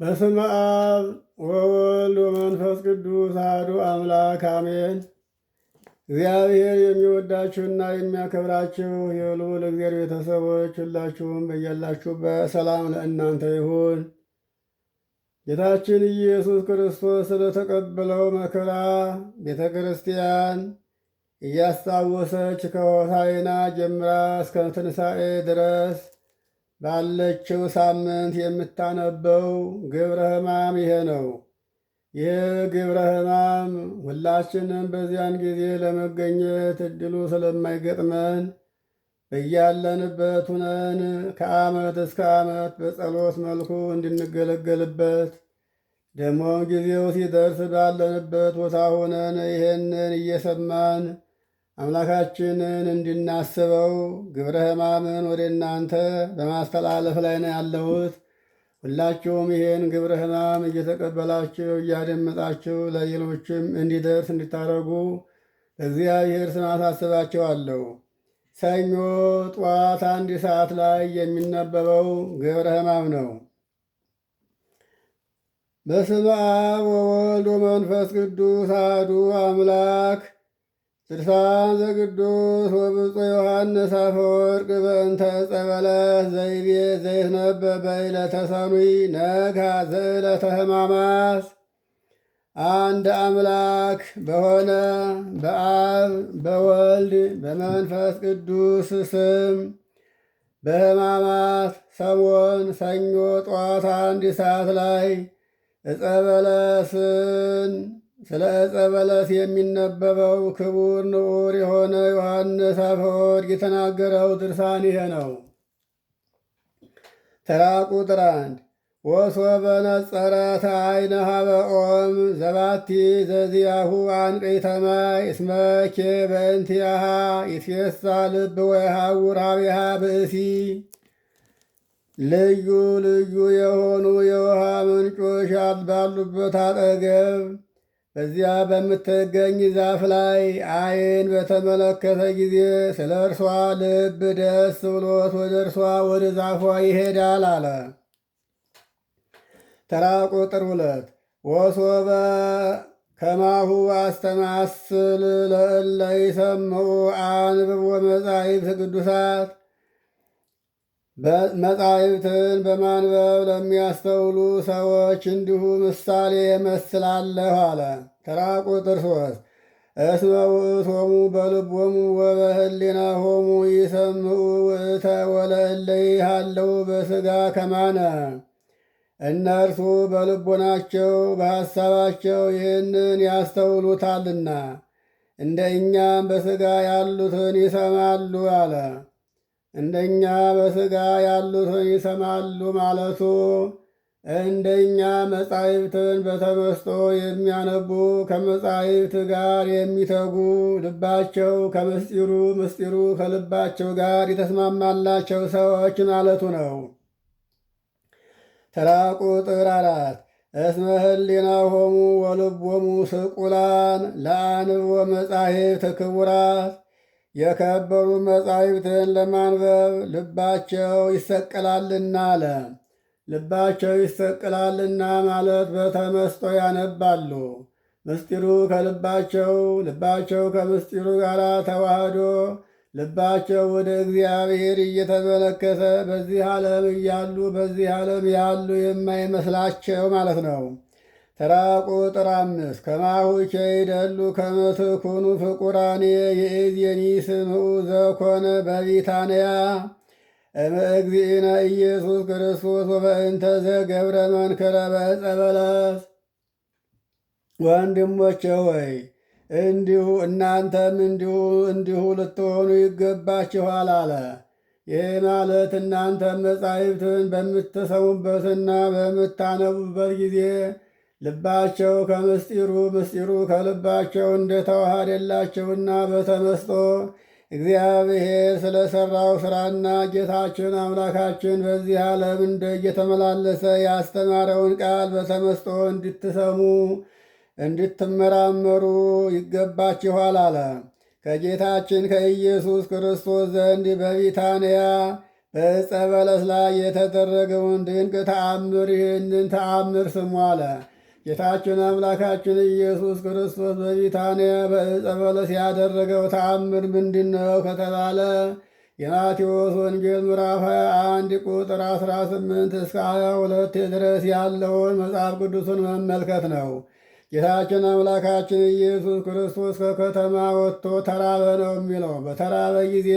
በስመ አብ ወወልድ ወመንፈስ ቅዱስ አሐዱ አምላክ አሜን። እግዚአብሔር የሚወዳችሁና የሚያከብራችሁ የልዑል እግዚአብሔር ቤተሰቦች ሁላችሁም በያላችሁበት ሰላም ለእናንተ ይሁን። ጌታችን ኢየሱስ ክርስቶስ ስለተቀበለው መከራ ቤተ ክርስቲያን እያስታወሰች ከሆሳዕና ጀምራ እስከ ትንሣኤ ድረስ ባለችው ሳምንት የምታነበው ግብረ ሕማም ይሄ ነው። ይህ ግብረ ሕማም ሁላችንም በዚያን ጊዜ ለመገኘት እድሉ ስለማይገጥመን በያለንበት ሁነን ከዓመት እስከ ዓመት በጸሎት መልኩ እንድንገለገልበት ደግሞም ጊዜው ሲደርስ ባለንበት ቦታ ሆነን ይሄንን እየሰማን አምላካችንን እንድናስበው ግብረ ሕማምን ወደ እናንተ በማስተላለፍ ላይ ነው ያለሁት። ሁላችሁም ይሄን ግብረ ሕማም እየተቀበላችሁ እያደመጣችሁ ለሌሎችም እንዲደርስ እንዲታረጉ በእግዚአብሔር ስም አሳስባችኋለሁ። ሰኞ ጠዋት 1 ሰዓት ላይ የሚነበበው ግብረ ሕማም ነው። በስመ አብ ወወልድ ወመንፈስ ቅዱስ አሐዱ አምላክ ድርሳን ዘቅዱስ ወብፁዕ ዮሐንስ አፈወርቅ በእንተ ዕፀ በለስ ዘይቤ ዘይትነበብ በዕለተ ሰኑይ ነግሐ ዘዕለተ ሕማማት። አንድ አምላክ በሆነ በአብ በወልድ በመንፈስ ቅዱስ ስም በሕማማት ሰሞን ሰኞ ጠዋት 1 ሰዓት ላይ ዕፀ በለስን ስለ ዕፀ በለስ የሚነበበው ክቡር ንዑር የሆነ ዮሐንስ አፈወርቅ የተናገረው ድርሳን ይሄ ነው። ተራ ቁጥር 1 ወሶበ ነጸረት ዓይነ ሀበ ኦም ዘባቲ ዘዚያሁ አንቅዕተ ማይ እስመኬ በእንቲአሃ ይትፌሳ ልብ ወየሐውር ኀቤሃ ብእሲ። ልዩ ልዩ የሆኑ የውሃ ምንጮች ባሉበት አጠገብ በዚያ በምትገኝ ዛፍ ላይ ዓይን በተመለከተ ጊዜ ስለ እርሷ ልብ ደስ ብሎት ወደ እርሷ ወደ ዛፏ ይሄዳል አለ። ተራ ቁጥር 2 ወሶበ ከማሁ አስተማስል ለእለ ይሰምዑ አንብቦ መጻሕፍት ቅዱሳት መጻሕፍትን በማንበብ ለሚያስተውሉ ሰዎች እንዲሁ ምሳሌ እመስላለሁ አለ። ተራ ቁጥር 3 እስመ ውእቶሙ በልቦሙ ወበህሊናሆሙ ይሰምዑ ውእተ ወለእለ ይሃለው በሥጋ ከማነ። እነርሱ በልቦናቸው በሐሳባቸው ይህንን ያስተውሉታልና እንደ እኛም በሥጋ ያሉትን ይሰማሉ አለ። እንደኛ በሥጋ ያሉትን ይሰማሉ ማለቱ እንደኛ መጻሕፍትን በተመስጦ የሚያነቡ ከመጻሕፍት ጋር የሚተጉ ልባቸው ከምስጢሩ ምስጢሩ ከልባቸው ጋር የተስማማላቸው ሰዎች ማለቱ ነው። ተራ ቁጥር 4 እስመ ህሊናሆሙ ወልቦሙ ስቁላን ለአንብቦ መጻሕፍት ክቡራት። የከበሩ መጻሕፍትን ለማንበብ ልባቸው ይሰቀላልና አለ። ልባቸው ይሰቀላልና ማለት በተመስጦ ያነባሉ። ምስጢሩ ከልባቸው ልባቸው ከምስጢሩ ጋር ተዋህዶ ልባቸው ወደ እግዚአብሔር እየተመለከተ በዚህ ዓለም እያሉ በዚህ ዓለም ያሉ የማይመስላቸው ማለት ነው። ተራ ቁጥር 5 ከማሁ ይደሉ ከመ ትኩኑ ፍቁራኔ የእዜኒ ስምዑ ዘኮነ በቢታንያ እምእግዚእነ ኢየሱስ ክርስቶስ ወበእንተ ዘገብረ መንከረ በዕፀ በለስ። ወንድሞቼ ሆይ እንዲሁ እናንተም እንዲሁ ልትሆኑ ይገባችኋል አለ። ይህ ማለት እናንተም መጻሕፍትን በምትሰሙበትና በምታነቡበት ጊዜ ልባቸው ከምስጢሩ ምስጢሩ ከልባቸው እንደተዋሃደላቸውና በተመስጦ እግዚአብሔር ስለ ሠራው ሥራና ጌታችን አምላካችን በዚህ ዓለም እየተመላለሰ ያስተማረውን ቃል በተመስጦ እንድትሰሙ እንድትመራመሩ ይገባችኋል አለ። ከጌታችን ከኢየሱስ ክርስቶስ ዘንድ በቢታንያ በዕፀ በለስ ላይ የተደረገውን ድንቅ ተአምር ይህንን ተአምር ስሙ አለ። ጌታችን አምላካችን ኢየሱስ ክርስቶስ በቢታንያ በዕፀ በለስ ያደረገው ተአምር ምንድን ነው ከተባለ የማቴዎስ ወንጌል ምዕራፍ 21 ቁጥር 18 እስከ 22 ድረስ ያለውን መጽሐፍ ቅዱስን መመልከት ነው። ጌታችን አምላካችን ኢየሱስ ክርስቶስ ከከተማ ወጥቶ ተራበ ነው የሚለው። በተራበ ጊዜ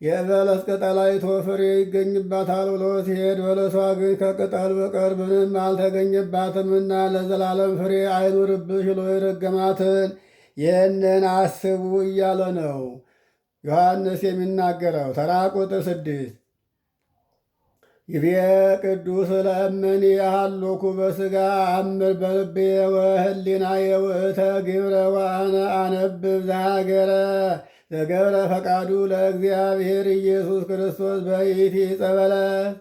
የበለስ ቅጠል አይቶ ፍሬ ይገኝባታል ብሎ ሲሄድ በለሷ ግን ከቅጠል በቀር ምንም አልተገኘባትምና ለዘላለም ፍሬ አይኑርብሽ ብሎ የረገማትን ይህንን አስቡ እያለ ነው ዮሐንስ የሚናገረው። ተራ ቁጥር 6 ይቤ ቅዱስ ለእመኒ ያሃሎኩ በሥጋ አምር በልቤ ወህሊናየ ውእተ ግብረ ወአነ አነብብ ዘሀገረ ዘገብረ ፈቃዱ ለእግዚአብሔር ኢየሱስ ክርስቶስ በይእቲ ዕፀ በለስ።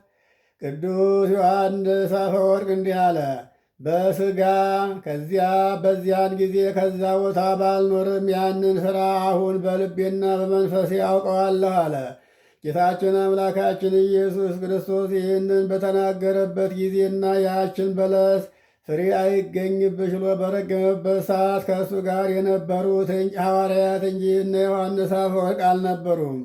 ቅዱስ ዮሐንስ አፈወርቅ እንዲህ አለ። በሥጋ በዚያን ጊዜ ከዛ ቦታ ባልኖርም ያንን ሥራ አሁን በልቤና በመንፈሴ ያውቀዋለሁ አለ። ጌታችን አምላካችን ኢየሱስ ክርስቶስ ይህንን በተናገረበት ጊዜና ያችን በለስ ፍሬ አይገኝብሽ ብሎ በረገመበት ሰዓት ከእሱ ጋር የነበሩት ሐዋርያት እንጂ እነ ዮሐንስ አፈወርቅ አልነበሩም።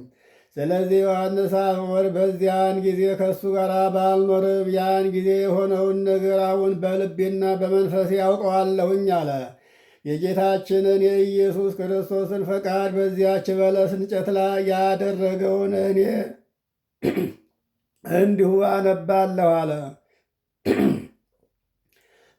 ስለዚህ ዮሐንስ አፈወርቅ በዚያን ጊዜ ከእሱ ጋር ባልኖርም ያን ጊዜ የሆነውን ነገር አሁን በልቤና በመንፈሴ ያውቀዋለሁኝ አለ። የጌታችንን የኢየሱስ ክርስቶስን ፈቃድ በዚያች በለስ እንጨት ላይ ያደረገውን እኔ እንዲሁ አነባለሁ አለ።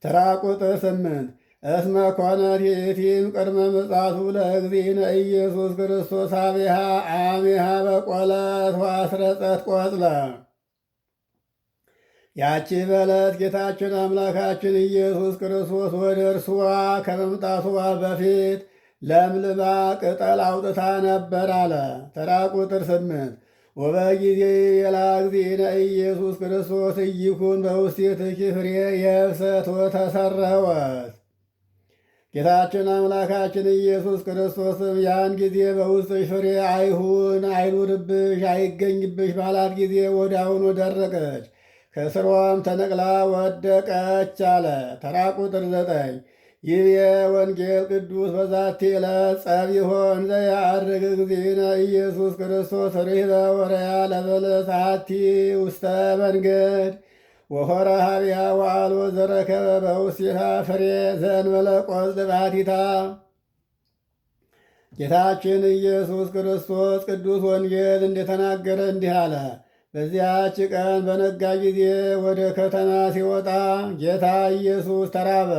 ተራ ቁጥር 8 እስመ ኮነት ይእቲም ቅድመ ምጽአቱ ለእግዚእነ ኢየሱስ ክርስቶስ አብሃ አሜሃ በቆለት ወአስረጸት ቆጽለ። ያቺ በለስ ጌታችን አምላካችን ኢየሱስ ክርስቶስ ወደ እርሷ ከመምጣቱ በፊት ለምልማ ቅጠል አውጥታ ነበር አለ። ተራ ቁጥር 8 ወበጊዜ የላ እግዚእነ ኢየሱስ ክርስቶስ ኢይኩን በውስቴትኪ ፍሬ የብሰት ወተሰረወት። ጌታችን አምላካችን ኢየሱስ ክርስቶስም ያን ጊዜ በውስጥሽ ፍሬ አይሁን፣ አይኑርብሽ፣ አይገኝብሽ ባላት ጊዜ ወዲያውኑ ደረቀች፣ ከስሯም ተነቅላ ወደቀች አለ። ተራ ቁጥር 9 ይህ ወንጌል ቅዱስ በዛቲ ዕለት ጸብ ይሆን ዘያዕርግ እግዚእነ ኢየሱስ ክርስቶስ ርህበ ወረያ ለበለስ አቲ ውስተ መንገድ ወሆረ ሀቢያ ወአልቦ ዘረከበ በውስቲታ ፍሬ ዘእንበለ ቆጽል ባሕቲታ። ጌታችን ኢየሱስ ክርስቶስ ቅዱስ ወንጌል እንደተናገረ እንዲህ አለ። በዚያች ቀን በነጋ ጊዜ ወደ ከተማ ሲወጣ ጌታ ኢየሱስ ተራበ።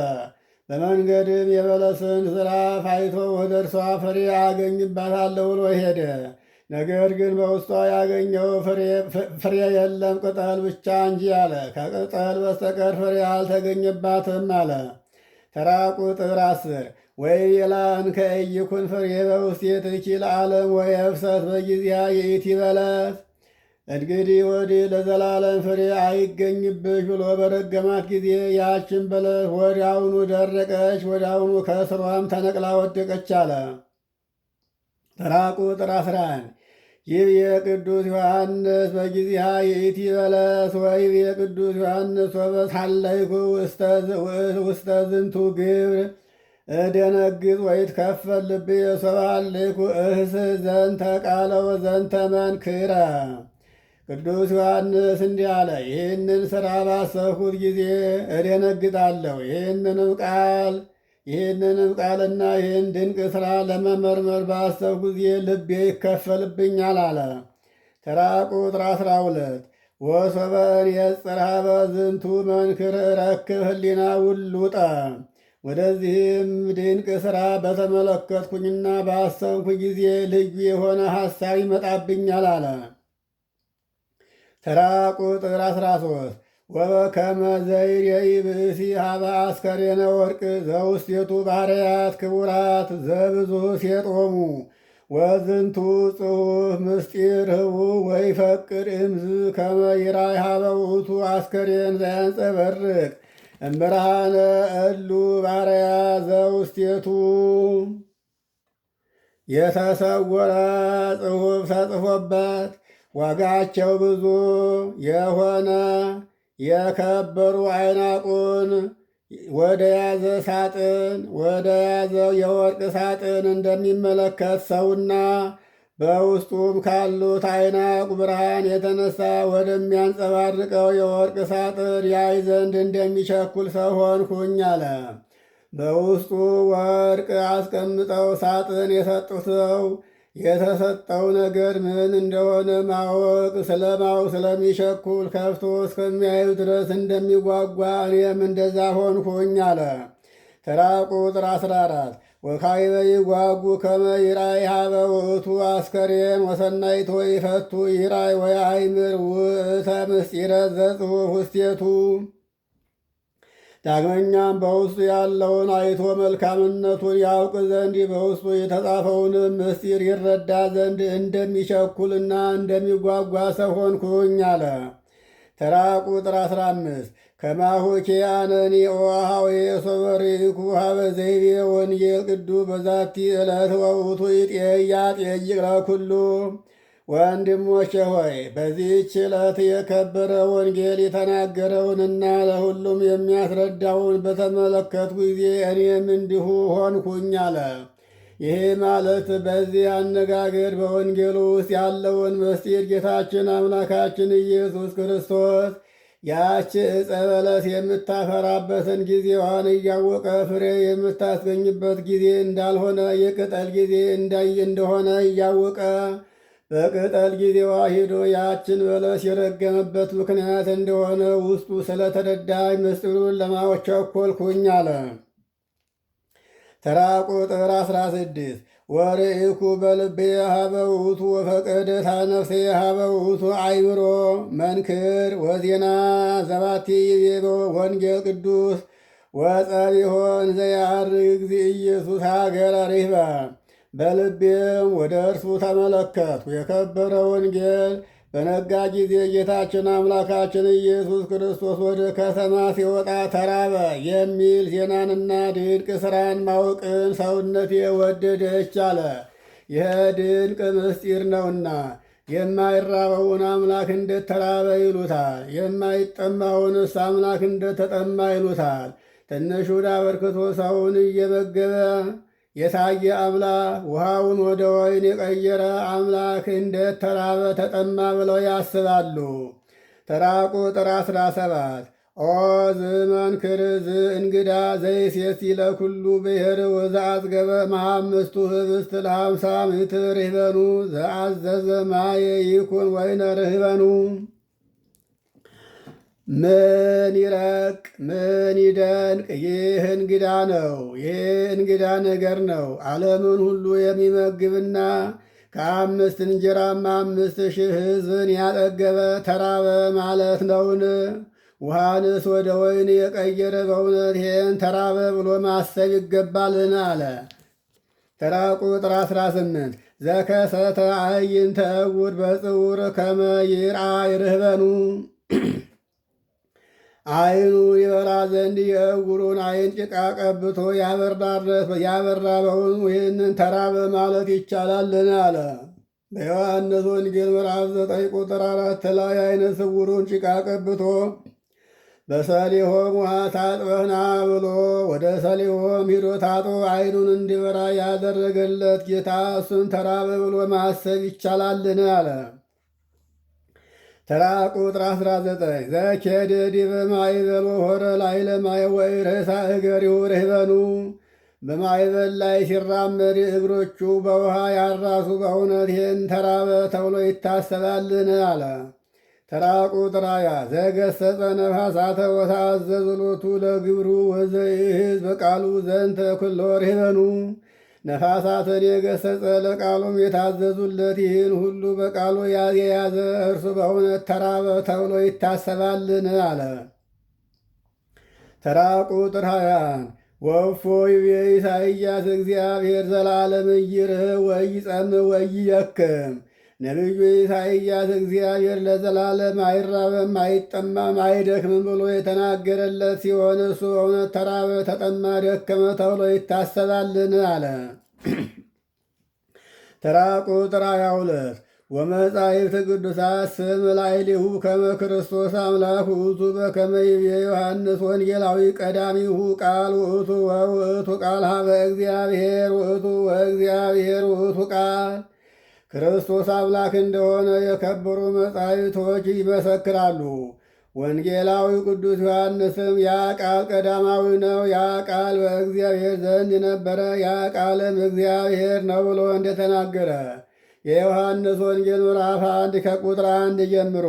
በመንገድም የበለስን ዛፍ አይቶ ወደ እርሷ ፍሬ አገኝባታለሁ ብሎ ሄደ። ነገር ግን በውስጧ ያገኘው ፍሬ የለም፣ ቅጠል ብቻ እንጂ አለ። ከቅጠል በስተቀር ፍሬ አልተገኘባትም አለ። ተራ ቁጥር 10 ወይቤላን ከኢይኩን ፍሬ በውስቴትኪ ለዓለም ወየብሰት በጊዜያ ይእቲ በለስ። እንግዲህ ወዲህ ለዘላለም ፍሬ አይገኝብሽ ብሎ በረገማት ጊዜ ያችን በለስ ወዲያውኑ ደረቀች፣ ወዲያውኑ ከስሯም ተነቅላ ወደቀች አለ። ተራ ቁጥር 11 ይህ የቅዱስ ዮሐንስ በጊዜያ የኢቲ በለስ ወይብ የቅዱስ ዮሐንስ ወበሳለይኩ ውስተ ዝንቱ ግብር እደነግጥ ወይትከፈል ልብየ ሰባለይኩ እህስ ዘንተ ቃለ ወዘንተ መንክረ። ቅዱስ ዮሐንስ እንዲህ አለ። ይህንን ሥራ ባሰብኩት ጊዜ እደነግጣለሁ። ይህንንም ቃልና ይህን ድንቅ ሥራ ለመመርመር ባሰብኩ ጊዜ ልቤ ይከፈልብኛል አለ። ተራ ቁጥር 12 ወሶበን የጽርሃበ ዝንቱ መንክር ረክብ ህሊና ውሉጠ። ወደዚህም ድንቅ ሥራ በተመለከትኩኝና ባሰብኩ ጊዜ ልዩ የሆነ ሐሳብ ይመጣብኛል አለ። ተራ ቁጥር 13 ወበከመ ዘይሬኢ ብእሲ ሀበ አስከሬነ ወርቅ ዘውስቴቱ ባሕርያት ክቡራት ዘብዙ ሴጦሙ ወዝንቱ ጽሑፍ ምስጢር ህቡዕ ወይፈቅድ እምዝ ከመ ይራይ ሀበ ውእቱ አስከሬን ዘያንጸበርቅ እምብርሃነ እሉ ባሕርያት ዘውስቴቱ። የተሰወረ ጽሑፍ ተጽፎበት ዋጋቸው ብዙ የሆነ የከበሩ አይናቁን ወደ ያዘ ሳጥን ወደ ያዘው የወርቅ ሳጥን እንደሚመለከት ሰውና በውስጡም ካሉት አይናቁ ብርሃን የተነሳ ወደሚያንጸባርቀው የወርቅ ሳጥን ያይ ዘንድ እንደሚቸኩል ሰው ሆንኩኝ አለ። በውስጡ ወርቅ አስቀምጠው ሳጥን የሰጡት የተሰጠው ነገር ምን እንደሆነ ማወቅ ስለሚቸኩል ከፍቶ እስከሚያዩ ድረስ እንደሚጓጓ እኔም እንደዛ ሆንኩኝ አለ። ተራ ቁጥር 14 ወካዕበ ይጓጉ ከመ ይራይ ሀበ ውእቱ አስከሬን ወሰናይቶ ይፈቱ ይራይ ወያእምር ውእተ ምስጢረ ዘጽሑፍ ውስቴቱ። ዳግመኛም በውስጡ ያለውን አይቶ መልካምነቱን ያውቅ ዘንድ በውስጡ የተጻፈውንም ምስጢር ይረዳ ዘንድ እንደሚቸኩልና እንደሚጓጓ ሰው ሆንኩኝ አለ። ተራ ቁጥር 15 ከማሁኬ አነኒ ኦሃዌ ሶበሪኩ ሀበ ዘይቤ ወንጌል ቅዱስ በዛቲ ዕለት ወውቱ ይጤያጤይቅ ለኩሉ። ወንድሞቼ ሆይ በዚህች ዕለት የከበረ ወንጌል የተናገረውንና ለሁሉም የሚያስረዳውን በተመለከቱ ጊዜ እኔም እንዲሁ ሆንኩኝ አለ። ይህ ማለት በዚህ አነጋገር በወንጌሉ ውስጥ ያለውን ምስጢር ጌታችን አምላካችን ኢየሱስ ክርስቶስ ያች ዕፀ በለስ የምታፈራበትን ጊዜዋን እያወቀ ፍሬ የምታስገኝበት ጊዜ እንዳልሆነ የቅጠል ጊዜ እንደሆነ እያወቀ በቅጠል ጊዜዋ ሄዶ ያችን በለስ የረገመበት ምክንያት እንደሆነ ውስጡ ስለተረዳኝ ምስጢሩን ለማወቅ ቸኮልኩኝ አለ። ተራ ቁጥር 16 ወርኢኩ በልቤ ሀበ ውእቱ ወፈቀደታ ነፍሴ ሀበ ውእቱ አእምሮ መንክር ወዜና ዘባቲ ይቤ ወንጌል ቅዱስ ወጸቢሖን ዘያርግ እግዚእ ኢየሱስ ሀገረ ርህበ። በልቤም ወደ እርሱ ተመለከቱ። የከበረ ወንጌል በነጋ ጊዜ ጌታችን አምላካችን ኢየሱስ ክርስቶስ ወደ ከተማ ሲወጣ ተራበ የሚል ዜናንና ድንቅ ሥራን ማወቅን ሰውነቴ ወደደች አለ። ይህ ድንቅ ምስጢር ነውና የማይራበውን አምላክ እንደተራበ ይሉታል፣ የማይጠማውንስ አምላክ እንደተጠማ ይሉታል። ትንሽ ዕዳ አበርክቶ ሰውን እየመገበ የታየ አምላክ ውሃውን ወደ ወይን የቀየረ አምላክ እንዴት ተራበ ተጠማ ብለው ያስባሉ። ተራ ቁጥር 17 ኦ ዝመንክር እንግዳ ዘይሴቲ ለኩሉ ብሔር ወዘአጽገበ መሃምስቱ ህብስት ለ50 ምትር ርህበኑ ዘአዘዘ ማየ ይኩን ወይነ ርህበኑ። ምን ይረቅ ምን ይደንቅ! ይህ እንግዳ ነው። ይህ እንግዳ ነገር ነው። ዓለምን ሁሉ የሚመግብና ከ5 እንጀራማ 5,000 ሕዝብን ያጠገበ ተራበ ማለት ነውን? ውሃንስ ወደ ወይን የቀየረ በእውነት ይህን ተራበ ብሎ ማሰብ ይገባልን አለ። ተራ ቁጥር 18 ዘከሰተ አዕይንተ እውር በጽውር ከመ ይርአይ ርህበኑ። ዓይኑ ይበራ ዘንድ የእውሩን ዓይን ጭቃ ቀብቶ ያበራ በውኑ ይህንን ተራበ ማለት ይቻላልን አለ። በዮሐንስ ወንጌል ምዕራፍ 9 ቁጥር 4 ላይ ዓይነ ስውሩን ጭቃ ቀብቶ በሰሊሆም ውሃ ታጥበህና ብሎ ወደ ሰሊሆም ሂዶ ታጥቦ ዓይኑን እንዲበራ ያደረገለት ጌታ እሱን ተራበ ብሎ ማሰብ ይቻላልን አለ። ተራ ቁጥር 19 ዘኬደ ዲበ ማዕበል ወሖረ ላዕለ ማይ ወኢረሳ እገሪሁ ርህበኑ። በማዕበል ላይ ሲራመድ እግሮቹ በውሃ ያራሱ በእውነት ይህን ተራበ ተብሎ ይታሰባልን አለ። ተራ ቁጥር 20 ዘገሰጸ ነፋሳተ ወታዘዙ ሎቱ ለግብሩ ወዘይሕዝ በቃሉ ዘንተ ኩሎ ርህበኑ። ነፋሳትን የገሰጸ ለቃሉም የታዘዙለት ይህን ሁሉ በቃሉ የያዘ እርሱ በእውነት ተራበ ተብሎ ይታሰባልን አለ። ተራ ቁጥር 21 ወፎ ይቤ ኢሳይያስ እግዚአብሔር ዘላለም ይርህ ወይጸምዕ ወይየክም። ነቢዩ ኢሳይያስ እግዚአብሔር ለዘላለም አይራበም አይጠማም አይደክምም ብሎ የተናገረለት ሲሆን እሱ በእውነት ተራበ ተጠማ ደከመ ተብሎ ይታሰባልን አለ። ተራ ቁጥር 22 ወመጻሕፍት ቅዱሳት ስም ላዕሌሁ ከመ ክርስቶስ አምላክ ውእቱ በከመ ይቤ ዮሐንስ ወንጌላዊ ቀዳሚሁ ቃል ውእቱ ወውእቱ ቃል ሀበ እግዚአብሔር ውእቱ ወእግዚአብሔር ውእቱ ቃል ክርስቶስ አምላክ እንደሆነ የከበሩ መጻሕፍቶች ይመሰክራሉ። ወንጌላዊ ቅዱስ ዮሐንስም ያ ቃል ቀዳማዊ ነው፣ ያ ቃል በእግዚአብሔር ዘንድ ነበረ፣ ያ ቃልም እግዚአብሔር ነው ብሎ እንደተናገረ የዮሐንስ ወንጌል ምዕራፍ 1 ከቁጥር 1 ጀምሮ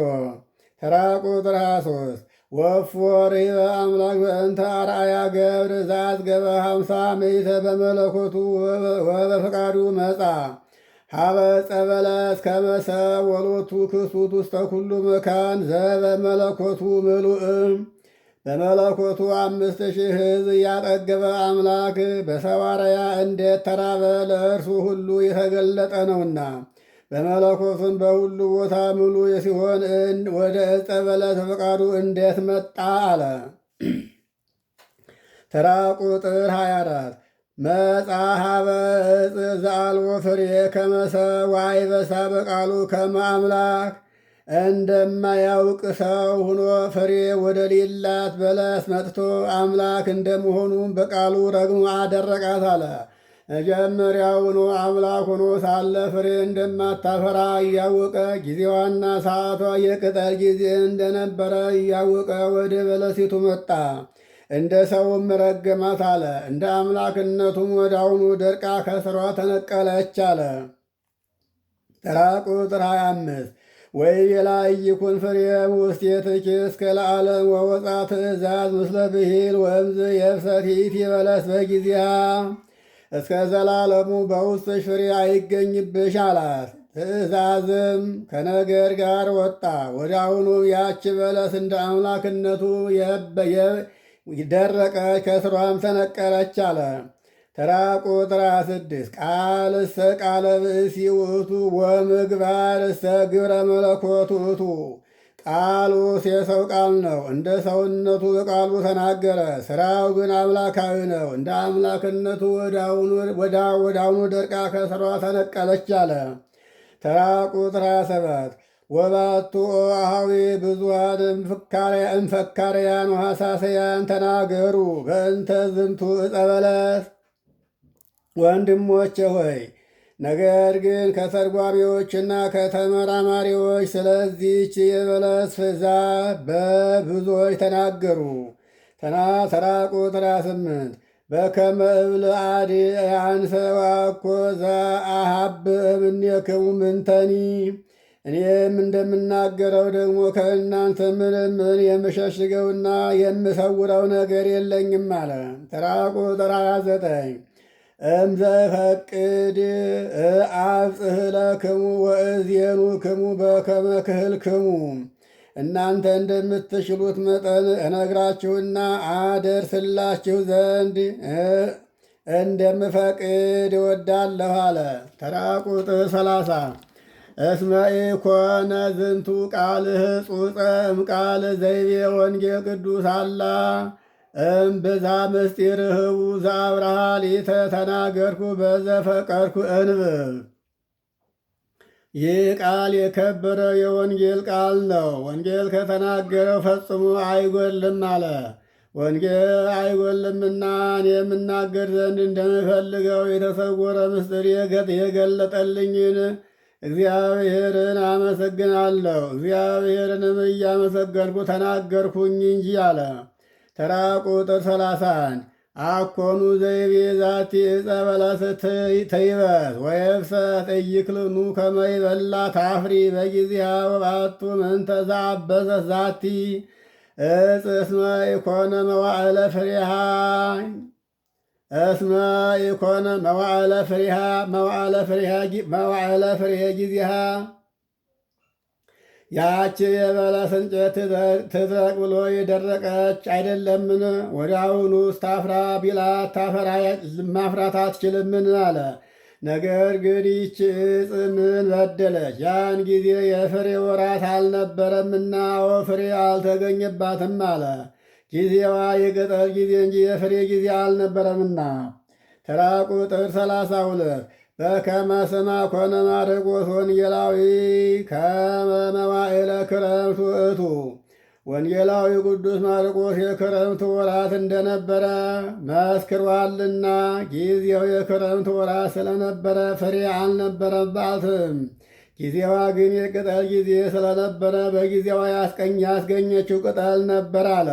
ተራ ቁጥር 23 ወፎ ርህበ አምላክ በእንተ አርአያ ገብር ዘአዝገበ 50 ምዕተ በመለኮቱ ወበፈቃዱ መጻ ሀበ ጸበለስ ከመሰብ ወሎቱ ክሱት ውስተ ኩሉ መካን ዘበመለኮቱ ምሉእም በመለኮቱ 5000 ሕዝብ ያጠገበ አምላክ በሰዋርያ እንዴት ተራበ ለእርሱ ሁሉ የተገለጠ ነውና፣ በመለኮቱም በሁሉ ቦታ ምሉ ሲሆን ወደ ዕፀ በለስ ፈቃዱ እንዴት መጣ አለ። ተራ ቁጥር 24 መጽሐበ ዕፅ ዘአልቦ ፍሬ ከመሰብ ወአይበሳ በቃሉ ከመ አምላክ እንደማያውቅ ሰው ሆኖ ፍሬ ወደ ሌላት በለስ መጥቶ አምላክ እንደመሆኑ በቃሉ ረግሞ አደረቃት አለ። መጀመሪያውኑ አምላክ ሆኖ ሳለ ፍሬ እንደማታፈራ እያወቀ ጊዜዋና ሰዓቷ የቅጠል ጊዜ እንደነበረ እያወቀ ወደ በለሲቱ መጣ። እንደ ሰውም ረገማት አለ። እንደ አምላክነቱም ወዳውኑ ደርቃ ከስሯ ተነቀለች አለ። ተራ ቁጥር 25 ወይቤላ ኢይኩን ፍሬም ውስቴትኪ እስከ ለዓለም ወወፃ ትእዛዝ ምስለ ብሂል ወእምዝ የብሰት ይእቲ በለስ በጊዜሃ እስከ ዘላለሙ በውስጥሽ ፍሬ አይገኝብሽ አላት። ትእዛዝም ከነገር ጋር ወጣ። ወዲያውኑ ያች በለስ እንደ አምላክነቱ ደረቀች፣ ከስሯም ተነቀለች አለ። ተራ ቁጥር 26 ቃል እሰ ቃለ ብእሲ ውእቱ ወምግባር እሰ ግብረ መለኮት ውእቱ። ቃሉስ የሰው ቃል ነው፣ እንደ ሰውነቱ በቃሉ ተናገረ። ስራው ግን አምላካዊ ነው። እንደ አምላክነቱ ወዳውኑ ደርቃ ከስሯ ተነቀለች አለ። ተራ ቁጥር 27 ወባቱ አሃዊ ብዙሃን እምፈካርያን ወሐሳሰያን ተናገሩ በእንተ ዝንቱ ዕፀ በለስ። ወንድሞቼ ሆይ ነገር ግን ከተርጓሚዎችና ከተመራማሪዎች ስለዚህች የበለስ ዛፍ በብዙዎች ተናገሩ። ተራ ቁጥር 28 በከመ እብል አዲ አንሰ ዋኮ ዘአሃብ እምኔክሙ ምንተኒ። እኔም እንደምናገረው ደግሞ ከእናንተ ምንም የምሸሽገውና የምሰውረው ነገር የለኝም አለ። ተራ ቁጥር 29 እምዘፈቅድ አብጽሕ ለክሙ ወእዜኑክሙ በከመ ክህልክሙ። እናንተ እንደምትችሉት መጠን እነግራችሁና አደርስላችሁ ዘንድ እንደምፈቅድ እወዳለሁ አለ። ተራ ቁጥር 30 እስመ ኢኮነ ዝንቱ ቃል ሕጹጸ እምቃል ዘይቤ ወንጌል ቅዱስ አላ እምብዛ ምስጢር ህቡ ዘአብርሃ ሊተ ተናገርኩ በዘፈቀርኩ እንብብ። ይህ ቃል የከበረ የወንጌል ቃል ነው። ወንጌል ከተናገረው ፈጽሞ አይጎልም አለ። ወንጌል አይጎልምና እኔ የምናገር ዘንድ እንደምፈልገው የተሰወረ ምስጢር የገለጠልኝን እግዚአብሔርን አመሰግናለሁ። እግዚአብሔርንም እያመሰገንኩ ተናገርኩኝ እንጂ አለ። ተራ ቁጥር 31 አኮኑ ዘይቤ ዛቲ ዕፀ በለስ ትይበት ወየብሰት ኢይክልኑ ከመ ይበላ ታፍሪ በጊዜሃ ወባቱ ምንተ ዘአበሰት ዛቲ ዕፅ እስመ ኢኮነ መዋዕለ ፍሬሃ መዋዕለ ፍሬሃ ጊዜሃ። ያች የበለስ እንጨት ትድረቅ ብሎ የደረቀች አይደለምን? ወዲያውኑ ስታፍራ ቢላት ማፍራት አትችልምን አለ። ነገር ግን ይህች ዕፅ ምን በደለች? ያን ጊዜ የፍሬ ወራት አልነበረምና ፍሬ አልተገኘባትም አለ። ጊዜዋ የቅጠል ጊዜ እንጂ የፍሬ ጊዜ አልነበረምና። ተራ ቁጥር 32 በከመ ስማ ኮነ ማርቆስ ወንጌላዊ ከመ መዋዕለ ክረምት ውእቱ። ወንጌላዊ ቅዱስ ማርቆስ የክረምት ወራት እንደነበረ መስክሯልና፣ ጊዜው የክረምት ወራት ስለነበረ ፍሬ አልነበረባትም። ጊዜዋ ግን የቅጠል ጊዜ ስለነበረ በጊዜዋ ያስገኘችው ቅጠል ነበር አለ።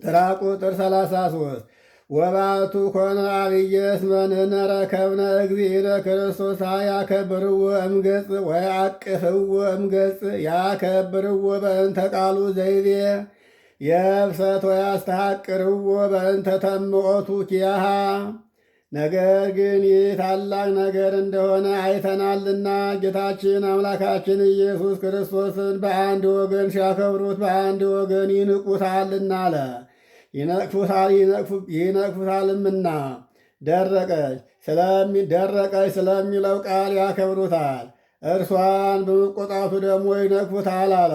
ተራ ቁጥር 33 ወባቱ ኮነ አብየ እስመ ንሕነ ረከብነ እግዚእነ ክርስቶስ ያከብርዎ እምገጽ ወያቅፍዎ እምገጽ ያከብርዎ በእንተ ቃሉ ዘይቤ የብሰት ወያስተሐቅርዎ በእንተ ተምኦቱ ኪያሃ። ነገር ግን ይህ ታላቅ ነገር እንደሆነ አይተናልና ጌታችን አምላካችን ኢየሱስ ክርስቶስን በአንድ ወገን ሲያከብሩት በአንድ ወገን ይንቁታልና አለ። ይነቅፉታልምና ደረቀች ስለሚለው ቃል ያከብሩታል። እርሷን በመቆጣቱ ደግሞ ይነቅፉታል አለ።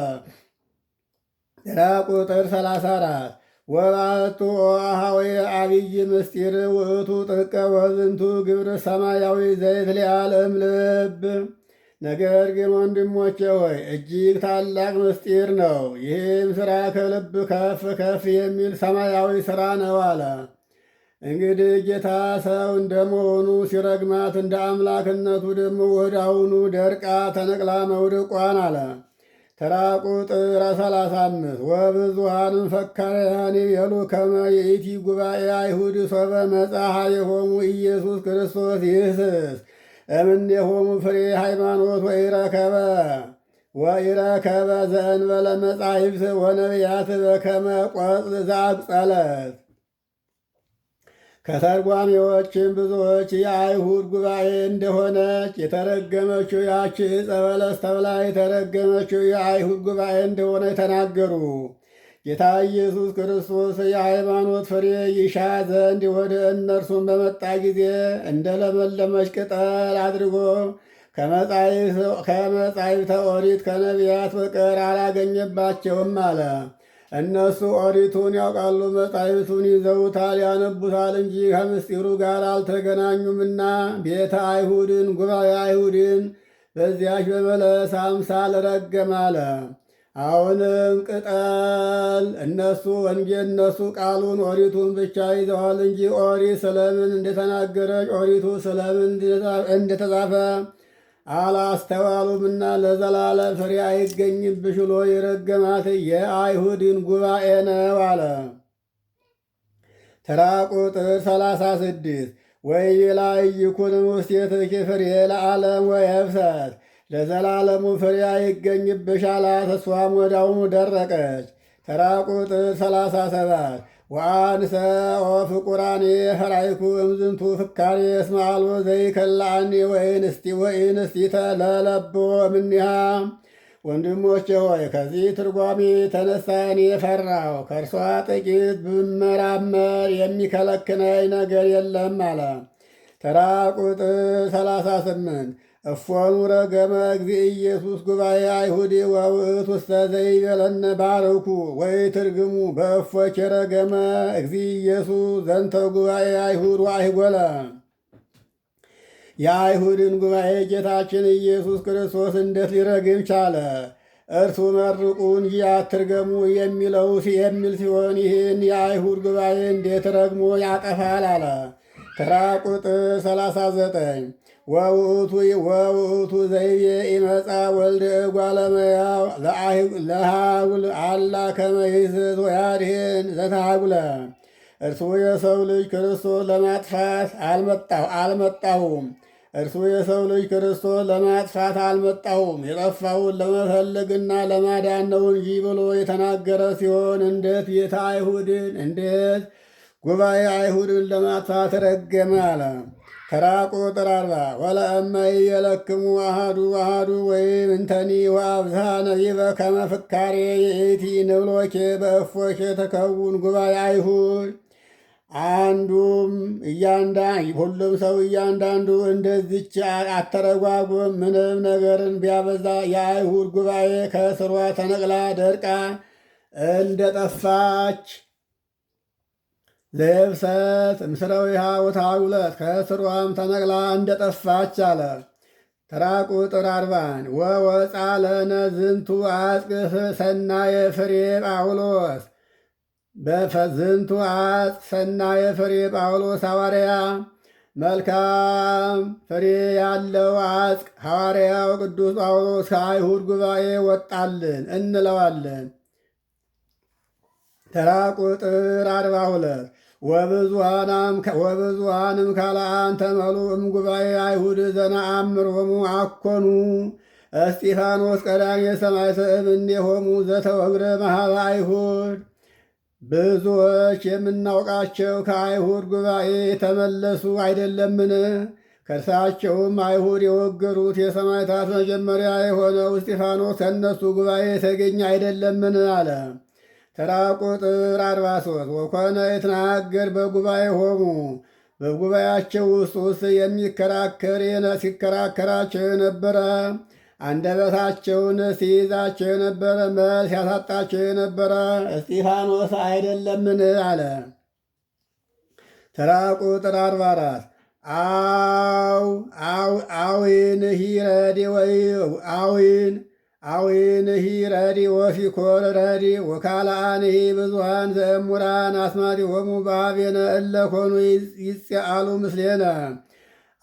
ተራ ቁጥር 34 ወባቱ ኦአሃዊ አብይ ምስጢር ውእቱ ጥቀ ወዝንቱ ግብር ሰማያዊ ዘይት ሊዓለም ልብ። ነገር ግን ወንድሞቼ ሆይ እጅግ ታላቅ ምስጢር ነው። ይህም ሥራ ከልብ ከፍ ከፍ የሚል ሰማያዊ ሥራ ነው አለ። እንግዲህ ጌታ ሰው እንደመሆኑ ሲረግማት እንደ አምላክነቱ ደግሞ ወዲያውኑ ደርቃ ተነቅላ መውደቋን አለ። ተራ ቁጥር 35 ወብዙሃንም ፈካርያን ይቤሉ ከመ ይእቲ ጉባኤ አይሁድ ሶበ መጽሐ የሆሙ ኢየሱስ ክርስቶስ ይህስስ እምኔሆሙ ፍሬ ሃይማኖት ወኢረከበ ዘእንበለ መጻሕፍት ወነቢያት በከመ ቆጽ ዘአብጸለት። ከተርጓሚዎችም ብዙዎች የአይሁድ ጉባኤ እንደሆነች የተረገመችው ያች ዕፀ በለስ ተብላ የተረገመችው የአይሁድ ጉባኤ እንደሆነ የተናገሩ። ጌታ ኢየሱስ ክርስቶስ የሃይማኖት ፍሬ ይሻ ዘንድ ወደ እነርሱም በመጣ ጊዜ እንደ ለመለመች ቅጠል አድርጎ ከመጻሕፍተ ኦሪት ከነቢያት በቀር አላገኘባቸውም አለ። እነሱ ኦሪቱን ያውቃሉ፣ መጻሕፍቱን ይዘውታል፣ ያነቡታል እንጂ ከምስጢሩ ጋር አልተገናኙምና ቤተ አይሁድን ጉባኤ አይሁድን በዚያች በበለስ አምሳል ረገም አለ። አሁንም ቅጠል እነሱ ቃሉን ኦሪቱን ብቻ ይዘዋል እንጂ ኦሪት ስለምን እንደተናገረች ኦሪቱ ስለምን እንደተጻፈ አላስተዋሉምና ለዘላለም ፍሬ አይገኝብሽ ብሎ የረገማት የአይሁድን ጉባኤ ነው አለ። ተራ ቁጥር 36 ወይቤላ ኢይኩን ውስቴትኪ ፍሬ ለዓለም ወየብሰት ለዘላለሙ ፍሬ አይገኝብሽ አላት። እሷም ወዲያውኑ ደረቀች። ተራ ቁጥር 37 ወአንሰ ወፍቁራኔ ኅራይኩ እምዝንቱ ፍካሬ እስመ አልቦ ዘይከላአኒ ወኢንስቲተ ለለቦ እምኔሃ። ወንድሞቼ ሆይ ከዚህ ትርጓሜ የተነሳ እኔ ፈራሁ፣ ከእርሷ ጥቂት ብመራመር የሚከለክለኝ ነገር የለም አለ። ተራ ቁጥር 38 እፎኑ ረገመ እግዚእ ኢየሱስ ጉባኤ አይሁድ ወውእቱ ውስተ ዘይቤለነ ባርኩ ወይ ትርግሙ በእፎች ረገመ እግዚእ ኢየሱስ ዘንተ ጉባኤ አይሁድ ወአይጎለ። የአይሁድን ጉባኤ ጌታችን ኢየሱስ ክርስቶስ እንዴት ሊረግም ቻለ? እርሱ መርቁ እንጂ አትርገሙ የሚል ሲሆን ይህን የአይሁድ ጉባኤ እንዴት ረግሞ ያጠፋል አለ። ተራ ቁጥር 39 ወውእቱ ዘይቤ ኢመጻ ወልደ እጓለ እመሕያው ለሃጉል አላ ከመ ይስት ወያድኅን ዘተሃጉለ። እርሱ የሰው ልጅ ክርስቶስ ለማጥፋት አልመጣሁም። እርሱ የሰው ልጅ ክርስቶስ ለማጥፋት አልመጣሁም፣ የጠፋውን ለመፈለግና ለማዳን ነው እንጂ ብሎ የተናገረ ሲሆን እንዴት ቤተ አይሁድን እንዴት ጉባኤ አይሁድን ለማጥፋት ረገመ አለ። ተራ ቁጥር 40 ወለእመ ይቤለክሙ አሐዱ ወይም እንተኒ ወአብዝሃ ነቢበ ከመ ፍካሬ ይእቲ ንብሎኬ በእፎኬ ተከውን ጉባኤ አይሁድ። ሁሉም ሰው እያንዳንዱ እንደዚች አተረጓጎም ምንም ነገርን ቢያበዛ የአይሁድ ጉባኤ ከስሯ ተነቅላ ደርቃ እንደጠፋች ዘየብሰት እምስረዊሃ ወታውለት ከስሯም ተነቅላ እንደጠፋች አለ። ተራ ቁጥር 40 ወወፃለነ ዝንቱ አጽቅህ ሰናየ ፍሬ ጳውሎስ በዝንቱ አጽ ሰናየ ፍሬ ጳውሎስ ሐዋርያ መልካም ፍሬ ያለው አጽቅ ሐዋርያው ቅዱስ ጳውሎስ ከአይሁድ ጉባኤ ወጣልን እንለዋለን። ተራ ቁጥር 42 ወብዙሃንም ካልአን ተመሉ እምጉባኤ አይሁድ ዘነአምሮሙ አኮኑ እስጢፋኖስ ቀዳሜ ሰማዕተ እምኔሆሙ ዘተወግረ ማኅበ አይሁድ። ብዙዎች የምናውቃቸው ከአይሁድ ጉባኤ የተመለሱ አይደለምን? ከእርሳቸውም አይሁድ የወገሩት የሰማዕታት መጀመሪያ የሆነው እስጢፋኖስ ከእነሱ ጉባኤ የተገኘ አይደለምን? አለ። ተራ ቁጥር 43 ወኮነ የተናገር በጉባኤ ሆሙ በጉባኤያቸው ውስጥ ሲከራከራቸው የነበረ አንደበታቸውን ሲይዛቸው የነበረ መልስ ያሳጣቸው የነበረ እስጢፋኖስ አይደለምን? አለ። ተራ ቁጥር 44 አዊንሂ ረዲ አዊንሂ ረዲ ወፊኮር ረዲ ወካልአንሂ ብዙሃን ዘእሙራን አስማቲሆሙ በኀቤነ እለ ኮኑ ይጽአሉ ምስሌነ።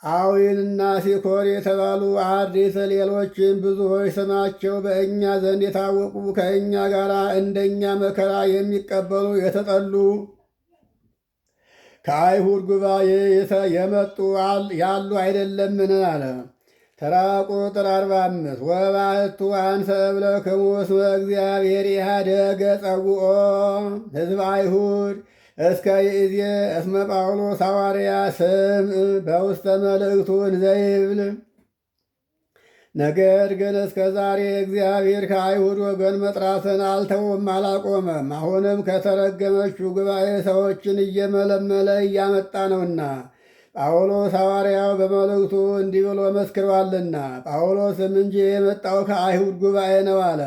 አዊንና ሲኮር የተባሉ አርድእት ሌሎችን ብዙዎች ስማቸው በእኛ ዘንድ የታወቁ ከእኛ ጋር እንደኛ መከራ የሚቀበሉ የተጠሉ ከአይሁድ ጉባኤ የመጡ ያሉ አይደለምን? አለ። ተራ ቁጥር 45 ወባሕቱ አንሰ እብለክሙ እስመ እግዚአብሔር ኢሃደገ ጸውዖ ሕዝበ አይሁድ እስከ ይእዜ እስመ ጳውሎስ ሐዋርያ ስምዕ በውስተ መልእክቱ እንዘይብል። ነገር ግን እስከ ዛሬ እግዚአብሔር ከአይሁድ ወገን መጥራትን አልተውም አላቆመም። አሁንም ከተረገመችው ጉባኤ ሰዎችን እየመለመለ እያመጣ ነውና ጳውሎስ ሐዋርያው በመልእክቱ እንዲህ ብሎ መስክሯልና ጳውሎስም እንጂ የመጣው ከአይሁድ ጉባኤ ነው አለ።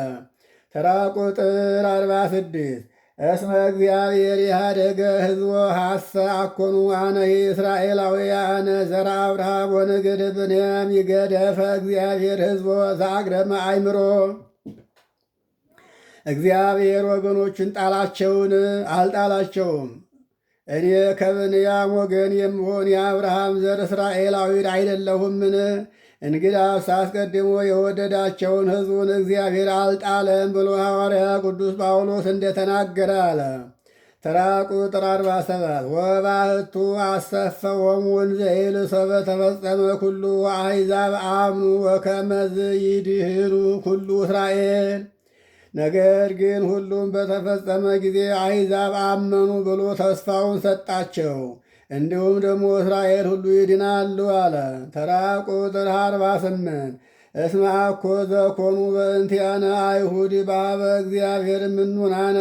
ተራ ቁጥር 46 እስመ እግዚአብሔር ኢሃደገ ሕዝቦ ሐሰ አኮኑ አነሂ እስራኤላውያን ዘራ አብርሃም ወነገደ ብንያም ይገደፈ እግዚአብሔር ሕዝቦ ዘአግረመ አእምሮ። እግዚአብሔር ወገኖችን ጣላቸውን? አልጣላቸውም። እኔ ከብንያም ወገን የምሆን የአብርሃም ዘር እስራኤላዊ አይደለሁምን? እንግዳስ አስቀድሞ የወደዳቸውን ሕዝቡን እግዚአብሔር አልጣለም ብሎ ሐዋርያ ቅዱስ ጳውሎስ እንደተናገረ አለ። ተራ ቁጥር 47 ወባሕቱ አሰፈወሙ እንዘይብል ሰበ ተፈጸመ ኩሉ አሕዛብ አምኑ ወከመዝ ይድህኑ ኩሉ እስራኤል። ነገር ግን ሁሉም በተፈጸመ ጊዜ አሕዛብ አመኑ ብሎ ተስፋውን ሰጣቸው። እንዲሁም ደግሞ እስራኤል ሁሉ ይድናሉ አለ። ተራ ቁጥር 48 እስመ አኮ ዘኮኑ በእንቲአነ አይሁድ በኀበ እግዚአብሔር ምኑናነ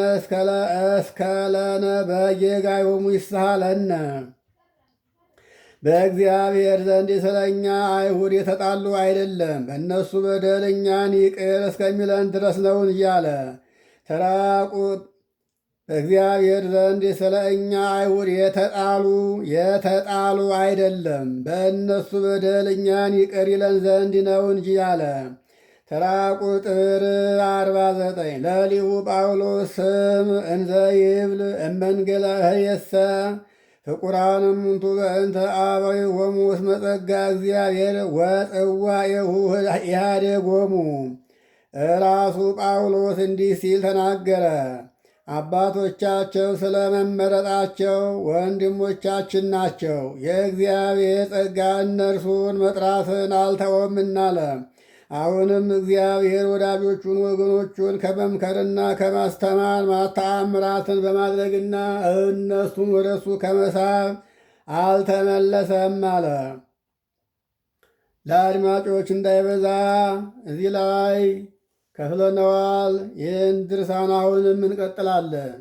እስከለነ በጌጋዮሙ ይስሐለነ። በእግዚአብሔር ዘንድ ስለ እኛ አይሁድ የተጣሉ አይደለም፣ በእነሱ በደል እኛን ይቅር እስከሚለን ድረስ ነው እንጂ አለ። ተራ በእግዚአብሔር ዘንድ ስለ እኛ አይሁድ የተጣሉ አይደለም፣ በእነሱ በደል እኛን ይቅር ይለን ዘንድ ነው እንጂ አለ። ተራ ቁጥር 49 ለሊሁ ጳውሎስ ስም እንዘ ይብል እመንገለ ህየሰ ፍቁራንም ሙንቱ በእንተ አበዊሆሙ እስመ ጸጋ እግዚአብሔር ወጽዋዔሁ ኢሃዴጎሙ። ራሱ ጳውሎስ እንዲህ ሲል ተናገረ። አባቶቻቸው ስለ መመረጣቸው ወንድሞቻችን ናቸው። የእግዚአብሔር ጸጋ እነርሱን መጥራትን አልተወምና አለ። አሁንም እግዚአብሔር ወዳጆቹን ወገኖቹን ከመምከርና ከማስተማር ተአምራትን በማድረግና እነሱን ወደ እሱ ከመሳብ አልተመለሰም አለ። ለአድማጮች እንዳይበዛ እዚህ ላይ ከፍለነዋል። ይህን ድርሳን አሁንም እንቀጥላለን።